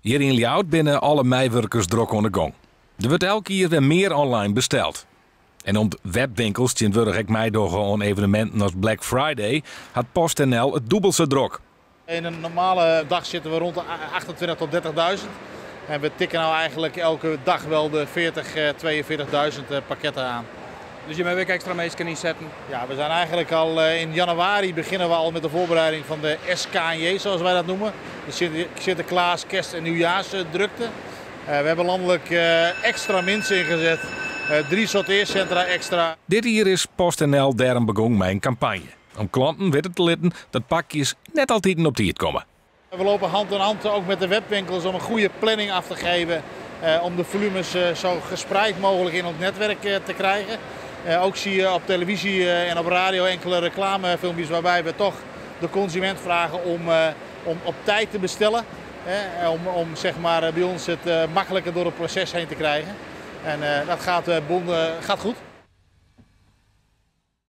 Hier in Ljouwt binnen alle meiwerkers druk aan de gang. Er wordt elke keer weer meer online besteld. En om webwinkels tegenwoordig meidogen aan evenementen als Black Friday had PostNL het dubbelste druk. In een normale dag zitten we rond de 28.000 tot 30.000. En we tikken nou eigenlijk elke dag wel de 42.000 pakketten aan. Dus je bent weer extra mee kan inzetten? Ja, we zijn eigenlijk al in januari beginnen we al met de voorbereiding van de SKNJ, zoals wij dat noemen. De Sinterklaas, Kerst- en Nieuwjaarsdrukte. We hebben landelijk extra mensen ingezet. 3 sorteercentra extra. Dit hier is PostNL daarom begonnen met een campagne. Om klanten weten te laten dat pakjes net altijd op tijd komen. We lopen hand in hand ook met de webwinkels om een goede planning af te geven. Om de volumes zo gespreid mogelijk in ons netwerk te krijgen. Ook zie je op televisie en op radio enkele reclamefilmpjes waarbij we toch de consument vragen om op tijd te bestellen. Om zeg maar, bij ons het makkelijker door het proces heen te krijgen. En dat gaat goed.